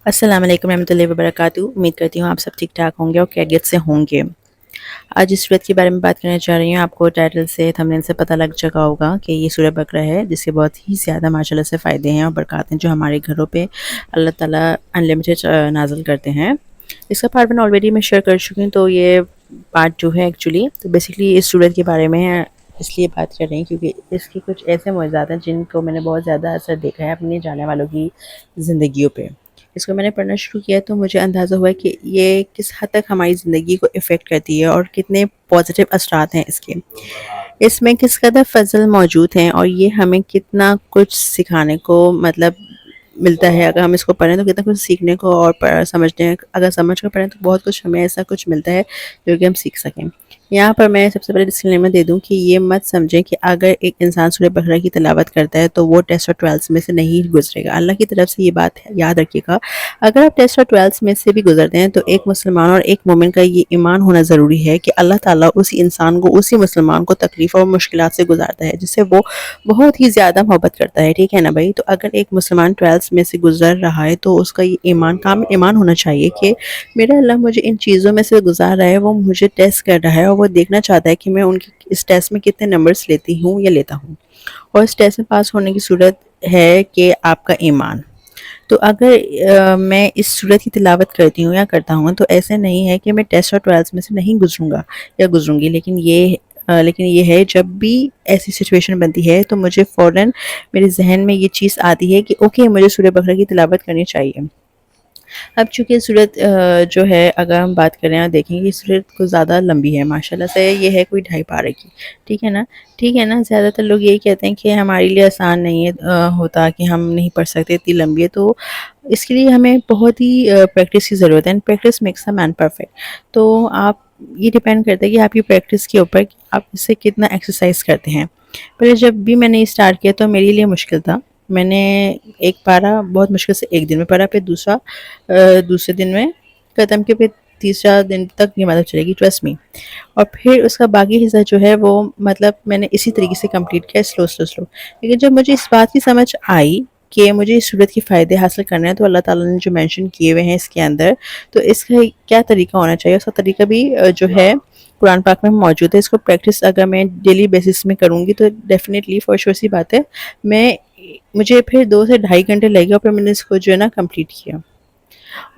अस्सलाम वालेकुम रहमतुल्लाहि व बरकातुहू। उम्मीद करती हूँ आप सब ठीक ठाक होंगे और खैरियत से होंगे। आज इस सूरत के बारे में बात करने जा रही हूँ। आपको टाइटल से थंबनेल से पता लग चुका होगा कि ये सूरह बकरा है, जिसके बहुत ही ज़्यादा माशाल्लाह से फ़ायदे हैं और बरक़ात हैं जो हमारे घरों पे अल्लाह ताला अनलिमिटेड नाज़िल करते हैं। इसका पार्ट वन ऑलरेडी मैं शेयर कर चुकी हूँ, तो ये पार्ट टू है एक्चुअली। तो बेसिकली इस सूरत के बारे में है, इसलिए बात कर रही हैं क्योंकि इसके कुछ ऐसे मौज़ूदात हैं जिनको मैंने बहुत ज़्यादा असर देखा है अपने जाने वालों की ज़िंदगियों पे। इसको मैंने पढ़ना शुरू किया तो मुझे अंदाज़ा हुआ कि ये किस हद तक हमारी ज़िंदगी को इफ़ेक्ट करती है और कितने पॉजिटिव असरात हैं इसके। इसमें किस कदर फ़ज़ल मौजूद हैं और ये हमें कितना कुछ सिखाने को मतलब मिलता है। अगर हम इसको पढ़ें तो कितना कुछ सीखने को और समझने, अगर समझ कर पढ़ें तो बहुत कुछ हमें ऐसा कुछ मिलता है जो कि हम सीख सकें। यहाँ पर मैं सबसे पहले डिस्क्लेमर दे दूँ कि ये मत समझें कि अगर एक इंसान सूरह बकरा की तिलावत करता है तो वो टेस्ट और ट्वेल्थ में से नहीं गुजरेगा। अल्लाह की तरफ से ये बात याद रखिएगा। अगर आप टेस्ट और ट्वेल्थ में से भी गुजरते हैं तो एक मुसलमान और एक मोमिन का ये ईमान होना ज़रूरी है कि अल्लाह ताला उसी इंसान को, उसी मुसलमान को तकलीफ़ और मुश्किलात से गुजारता है जिससे वो बहुत ही ज़्यादा मोहब्बत करता है। ठीक है ना भाई? तो अगर एक मुसलमान ट्वेल्थ में से गुजर रहा है तो उसका ये ईमान काम ईमान होना चाहिए कि मेरा अल्लाह मुझे इन चीज़ों में से गुजार रहा है, वो मुझे टेस्ट कर रहा है और वो देखना चाहता है कि मैं उनकी इस टेस्ट में कितने नंबर्स लेती हूँ या लेता हूँ। और इस टेस्ट में पास होने की सूरत है कि आपका ईमान। तो अगर मैं इस सूरत की तिलावत करती हूँ या करता हूँ तो ऐसे नहीं है कि मैं टेस्ट और ट्वेल्थ में से नहीं गुजरूँगा या गुजरूँगी, लेकिन ये है जब भी ऐसी सिचुएशन बनती है तो मुझे फ़ौरन मेरे जहन में ये चीज़ आती है कि ओके, मुझे सूरह बकरा की तिलावत करनी चाहिए। अब चूँकि सूरत जो है, अगर हम बात करें और देखें, ये सूरत कुछ ज़्यादा लंबी है माशाल्लाह से। ये है कोई 2.5 पारे की। ठीक है ना? ठीक है ना? ज़्यादातर लोग यही कहते हैं कि हमारे लिए आसान नहीं है होता कि हम नहीं पढ़ सकते, इतनी लंबी है। तो इसके लिए हमें बहुत ही प्रैक्टिस की ज़रूरत है, and practice makes a man perfect. तो आप, ये डिपेंड करता है कि आपकी प्रैक्टिस के ऊपर कि आप इससे कितना एक्सरसाइज़ करते हैं। पहले जब भी मैंने स्टार्ट किया तो मेरे लिए मुश्किल था। मैंने एक पारा बहुत मुश्किल से एक दिन में पढ़ा, फिर दूसरा दूसरे दिन में ख़त्म किया, फिर तीसरा दिन तक ये मदद चलेगी, ट्रस्ट मी। और फिर उसका बाकी हिस्सा जो है वो मतलब मैंने इसी तरीके से कंप्लीट किया, स्लो स्लो स्लो। लेकिन जब मुझे इस बात की समझ आई कि मुझे इस सूरत के फ़ायदे हासिल करने हैं तो अल्लाह ताला ने जो मेंशन किए हुए हैं इसके अंदर, तो इसका क्या तरीका होना चाहिए, उसका तरीका भी जो है कुरान पाक में मौजूद है। इसको प्रैक्टिस अगर मैं डेली बेसिस में करूँगी तो डेफ़िनेटली फॉर श्योर सी बात है, मैं मुझे फिर 2 से ढाई घंटे लगे और फिर मैंने इसको जो है ना कंप्लीट किया।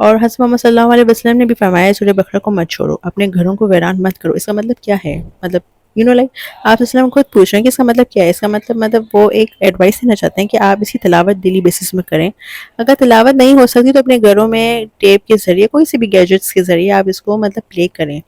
और हज़रत मोहम्मद सल्लल्लाहु अलैहि वसल्लम ने भी फरमाया, सूरह बकरा को मत छोड़ो, अपने घरों को वीरान मत करो। इसका मतलब क्या है? मतलब लाइक आप वसल्लम खुद पूछ रहे हैं कि इसका मतलब क्या है? इसका मतलब वो एक एडवाइस देना चाहते हैं कि आप इसकी तिलावत डेली बेसिस में करें। अगर तिलावत नहीं हो सकती तो अपने घरों में टेप के ज़रिए, कोई से भी गैजेट्स के ज़रिए आप इसको मतलब प्ले करें।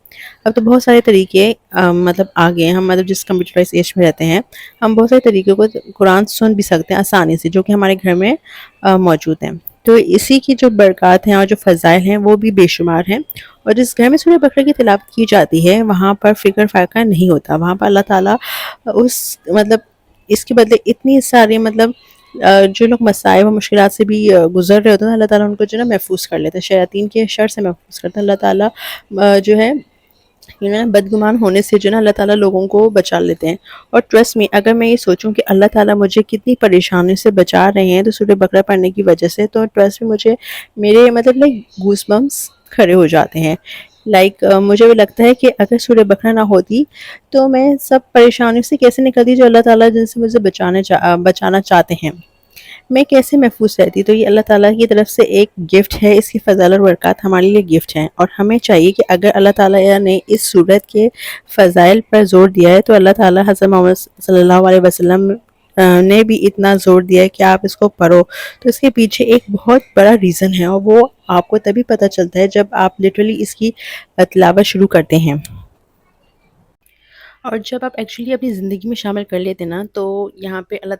अब तो बहुत सारे तरीके मतलब आ गए हैं। हम मतलब जिस कंप्यूटराइज़ एज में रहते हैं, हम बहुत सारे तरीक़ों को कुरान सुन भी सकते हैं आसानी से, जो कि हमारे घर में मौजूद हैं। तो इसी की जो बरक़ात हैं और जो फ़ज़ाइल हैं वो भी बेशुमार हैं। और जिस घर में सूरह बकरा की तिलावत की जाती है वहाँ पर फ़िक्र फ़ाक़ा नहीं होता। वहाँ पर अल्लाह ताला उस मतलब इसके बदले इतनी सारी मतलब जो लोग मसाइब व मुश्किलात से भी गुज़र रहे होते हैं, अल्लाह ताला उनको जो है ना महफ़ूज़ कर लेता है, शयातीन के शर से महफ़ूज़ करता है। अल्लाह ताला जो है बदगुमान होने से जो है ना अल्लाह ताला लोगों को बचा लेते हैं। और ट्रस्ट मी, अगर मैं ये सोचूं कि अल्लाह ताला मुझे कितनी परेशानी से बचा रहे हैं तो सूरह बकरा पढ़ने की वजह से, तो ट्रस्ट मी मुझे मेरे मतलब लाइक गूज़बम्प्स खड़े हो जाते हैं। लाइक मुझे भी लगता है कि अगर सूरह बकरा ना होती तो मैं सब परेशानियों से कैसे निकलती जो अल्लाह ताला जिनसे मुझे बचाना चाहते हैं, मैं कैसे महफूज रहती। तो ये अल्लाह ताला की तरफ से एक गिफ्ट है, इसकी फ़ज़ाइल और बरक़ात हमारे लिए गिफ्ट हैं। और हमें चाहिए कि अगर अल्लाह ताला ने इस सूरत के फ़ज़ाइल पर ज़ोर दिया है तो अल्लाह ताला हज़रत मोहम्मद सल्लल्लाहु अलैहि वसल्लम ने भी इतना ज़ोर दिया है कि आप इसको पढ़ो। तो इसके पीछे एक बहुत बड़ा रीज़न है और वो आपको तभी पता चलता है जब आप लिटरली इसकी तिलावत शुरू करते हैं। और जब आप एक्चुअली अपनी ज़िंदगी में शामिल कर लेते हैं ना, तो यहाँ पे अल्लाह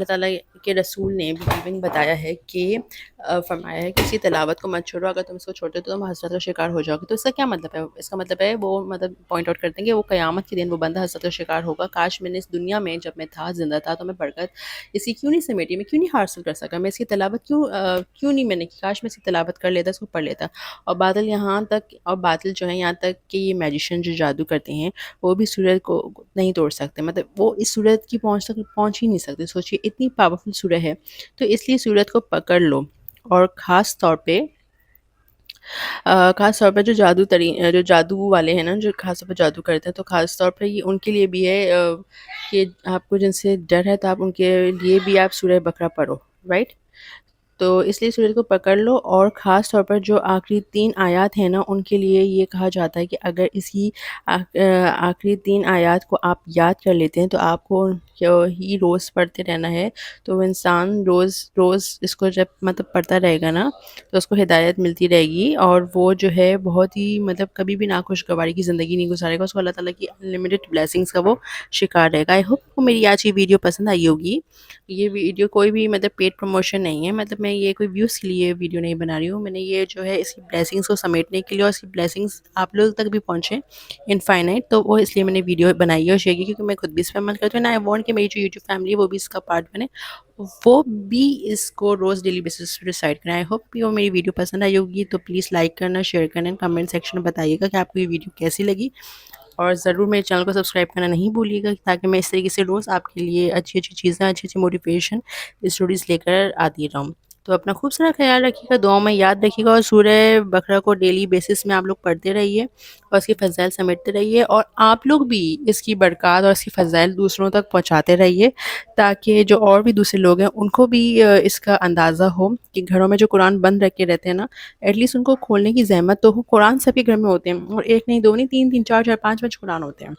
ताला के रसूल ने भी इवन बताया है कि फरमाया है कि इसकी तिलावत को मत छोड़ो, अगर तुम इसको छोड़ते हो तो तुम हसरत का शिकार हो जाओगे। तो इसका क्या मतलब है? इसका मतलब है वो मतलब पॉइंट आउट करते हैं कि वो क़यामत के दिन वो बंदा हसरत का शिकार होगा, काश मैंने इस दुनिया में जब मैं था ज़िंदा था तो मैं बरकत इसी क्यों नहीं समेटी, मैं क्यों नहीं हासिल कर सका, मैं इसकी तिलावत क्यों नहीं मैंने की, काश मैं इसकी तिलावत कर लेता, इसको पढ़ लेता। और बातिल जो है यहाँ तक कि ये मैजिशियन जो जादू करते हैं वो भी सूरज को नहीं तोड़ सकते, मतलब वो इस सूरज की पहुँच तक पहुँच ही नहीं सकते। सोचिए इतनी पावरफुल सूरज है, तो इसलिए सूरज को पकड़ लो اور خاص طور پہ جو جادو والے ہیں نا، جو خاص طور پہ جادو کرتے ہیں، تو خاص طور پہ یہ ان کے لیے بھی ہے کہ آپ کو جن سے ڈر ہے تو آپ ان کے لیے بھی آپ سورہ بقرہ پڑھو، رائٹ؟ تو اس لیے سورج کو پکڑ لو، اور خاص طور پر جو آخری 3 آیات ہیں نا، ان کے لیے یہ کہا جاتا ہے کہ اگر اس کی آخری 3 آیات کو آپ یاد کر لیتے ہیں تو آپ کو ہی روز پڑھتے رہنا ہے. تو وہ انسان روز روز اس کو جب مطلب پڑھتا رہے گا نا، تو اس کو ہدایت ملتی رہے گی، اور وہ جو ہے بہت ہی مطلب کبھی بھی ناخوشگواری کی زندگی نہیں گزارے گا. اس کو اللہ تعالیٰ کی انلمیٹڈ بلیسنگس کا وہ شکار رہے گا. آئی ہوپ کو میری آج کی ویڈیو پسند آئی ہوگی. یہ ویڈیو کوئی بھی مطلب پیڈ پروموشن نہیں ہے، مطلب میں یہ کوئی ویوز کے لیے ویڈیو نہیں بنا رہی ہوں. میں نے یہ جو ہے اس کی بلیسنگس کو سمیٹنے کے لیے، اور اس کی بلیسنگس آپ لوگ تک بھی پہنچیں انفائنائٹ، تو وہ اس لیے میں نے ویڈیو بنائی ہے اور شیئر کی، کیونکہ میں خود بھی اس پہ عمل کرتی ہوں. آئی وانٹ کہ میری جو یوٹیوب فیملی ہے وہ بھی اس کا پارٹ بنے، وہ بھی اس کو روز ڈیلی بیسس پہ ڈیسائڈ کریں. آئی ہوپ کہ وہ میری ویڈیو پسند آئی ہوگی. تو پلیز لائک کرنا، شیئر کرنا، کمنٹ سیکشن میں بتائیے گا کہ آپ کو یہ ویڈیو کیسی لگی، اور ضرور میرے چینل کو سبسکرائب کرنا نہیں بھولیے گا، تاکہ میں اس طریقے سے روز آپ کے لیے اچھی اچھی چیزیں، اچھی اچھی موٹیویشن اسٹوریز لے کر آتی رہوں. تو اپنا خوب سارا خیال رکھیے گا، دعاؤں میں یاد رکھیے گا، اور سورہ بقرہ کو ڈیلی بیسس میں آپ لوگ پڑھتے رہیے اور اس کی فضائل سمیٹتے رہیے، اور آپ لوگ بھی اس کی برکات اور اس کی فضائل دوسروں تک پہنچاتے رہیے، تاکہ جو اور بھی دوسرے لوگ ہیں ان کو بھی اس کا اندازہ ہو کہ گھروں میں جو قرآن بند رکھ کے رہتے ہیں نا، ایٹ لیسٹ ان کو کھولنے کی زحمت تو ہو. قرآن سب کے گھر میں ہوتے ہیں، اور ایک نہیں، دو نہیں، تین تین، چار چار، پانچ پانچ قرآن ہوتے ہیں،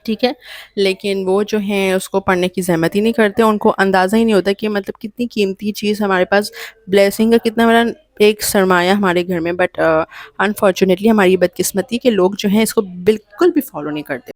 ٹھیک ہے؟ لیکن وہ جو ہیں اس کو پڑھنے کی زحمت ہی نہیں کرتے، ان کو اندازہ ہی نہیں ہوتا کہ مطلب کتنی قیمتی چیز ہمارے پاس، بلیسنگ کا کتنا بڑا ایک سرمایہ ہمارے گھر میں. بٹ انفارچونیٹلی ہماری بدقسمتی کے لوگ جو ہیں اس کو بالکل بھی فالو نہیں کرتے.